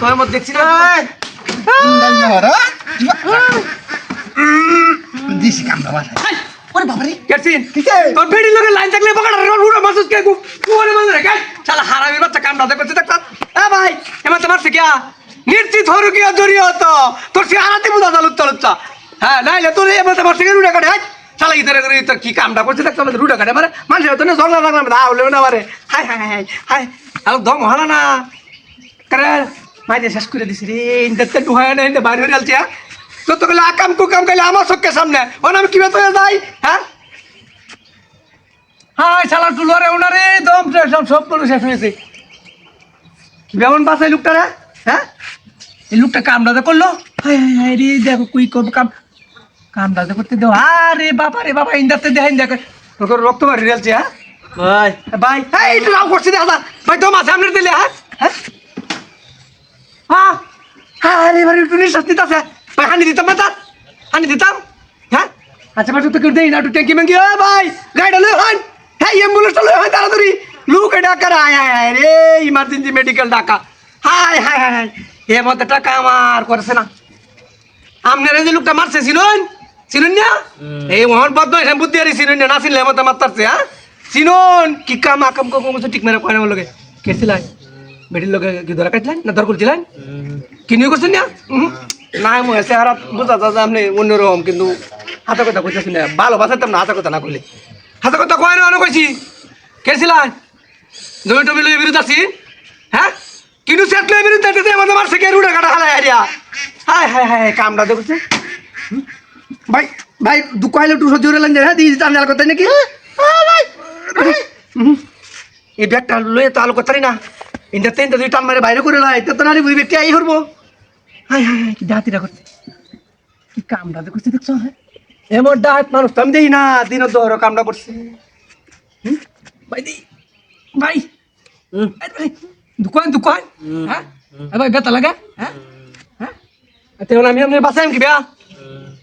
তোর মধ্যে দেখছি না দিছি কামড়া বাসা ওরে বাবারে কেছিন তোর বেড়ি লোকের লাইন থাকলে বকাটা উড়া মাসুস কে কোরে মানে রে শালা হারামির বাচ্চা কামড়া করতে দেখতাম ভাই এমন তোমার থেকে নির্চিত হরু কি দরিয়া হতো তোর সে আরাতে বুঝা চালুচ্চা হ্যাঁ নাইলে তোর এমন তোমার থেকে রুড়া কাটে শালা ইতারে করে তোর কি কামটা করছে দেখতাম রুড়া কাটে মানে মানুষ হতো না জংলা লাগলাম আউলে না মারে হাই হাই হাই হাই আর দম হলা না করে মাইতে শেষ করে দিছি রে ইনতে টু হয় না ইনতে বাইরে হয়ে যাচ্ছে তো তো গেলে আকাম কুকাম গেলে আমার চোখের সামনে ওন আমি কিভাবে তো যাই হ্যাঁ হাই শালা টুলোরে ওনারে দম সব করে শেষ হয়েছে কি বেমন বাসাই লোকটা রে হ্যাঁ এই লোকটা কামড়াতে করলো হাই হাই হাই রে দেখো কুই করবো কামড়াতে করতে দেও আরে বাবা ইন্দাতে দেখেন দেখে তোর রক্ত মারি রেলছে হ্যাঁ ভাই ভাই এই একটু রাও করছি দাদা ভাই তো মাথা সামনে দিলে হ্যাঁ হ্যাঁ হ্যাঁ আরে এবার একটু নিঃশ্বাস নিতেছে ভাই হানি দিতাম না তার হানি দিতাম হ্যাঁ আচ্ছা পাশে তো কেউ দেই না একটু ট্যাঙ্কি ম্যাঙ্কি ভাই গাড়িটা লই হন হ্যাঁ অ্যাম্বুলেন্সটা লই হয় তাড়াতাড়ি লুক ডাকার হায় হায় হায় রে ইমার্জেন্সি মেডিকেল ডাকা হায় হায় হায় হায় এ মধ্যে টাকা আমার করেছে না আপনারা যে লোকটা মারছে চিনুন না এই মোহন পদ্ম এসে বুদ্ধি আর চিনুন না চিনলে মধ্যে মারতারছে হ্যাঁ চিনুন কি কাম আকাম কম ঠিক মেরে কয় না লোকে কেছিলেন বেটির লোকে কি ধরা কাটলেন না ধর করছিলেন কিনিও করছেন না না মো এসে আর বুঝা যা আপনি অন্যরকম কিন্তু হাতে কথা কইতেছি না ভালোবাসাতাম না হাতে কথা না কইলে হাতে কথা কয় না কইছি কেছিলেন জমি টমি লই বিরুদ্ধ আছি হ্যাঁ কিন্তু সেট লই বিরুদ্ধ আছে আমাদের মারছে কে রুড়া কাটা হালাই হারিয়া হায় হায় হায় কামড়া দেখছে ভাই ভাই দুকাইলে টু সহ্য হলেন যে হ্যাঁ দিয়ে দিতে আমি করতে নাকি এই ব্যাগটা লয়ে তো আলো করতে না ইন্টার তেনটা দুই টান মারে বাইরে করে লাই তো নারী বুঝি ব্যক্তি আই হরবো হাই হাই হাই কি ডাতিরা করতে কি কামড়া দেখছে দেখছো হ্যাঁ এমন ডাক মানুষ তো আমি দেই না দিন দহর কামড়া করছে ভাই দি ভাই দোকান হ্যাঁ ভাই বেতা লাগা হ্যাঁ হ্যাঁ তেমন আমি আপনার বাসায় কি বেয়া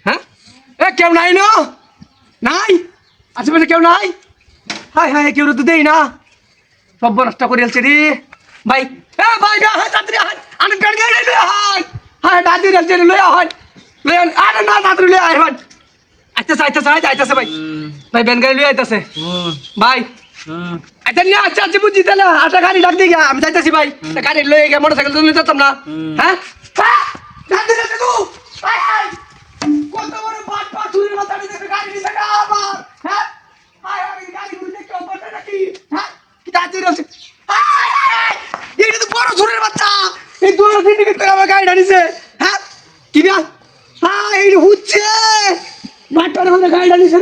হ্যাঁ এ কেউ নাই না নাই আশেপাশে কেউ নাই হাই হাই কেউ তো দেই না সব নষ্ট করে এলছে রে ভাই এ ভাই হাই তাড়াতাড়ি হাই আন গাড়ি গাড়ি লই হাই হাই দাদি রেলছে লই হাই লই আরে না তাড়াতাড়ি লই আই ভাই আইতাছে ভাই ভাই বেন গাড়ি লই আইতাছে ভাই আচ্ছা না আচ্ছা বুঝি তাহলে আটা গাড়ি ডাক দিগা আমি যাইতাছি ভাই গাড়ি লই গিয়ে মোটরসাইকেল তো লই যেতাম না হ্যাঁ দাদি রেলছে তো হাই হাই কত বড় পাট চুরির মাথায় দেখে গাড়ি নিছে না আবার হ্যাঁ হাই হাই গাড়ি গুলো কেউ বলতে নাকি হ্যাঁ কি দাদি রেলছে হাই হাই এটা তো বড় চুরির বাচ্চা এই দুটো সিন্ডিকেট করে আমার গাড়ি নিছে হ্যাঁ কি না হাই হচ্ছে বাটপার হলে গাড়ি নিছে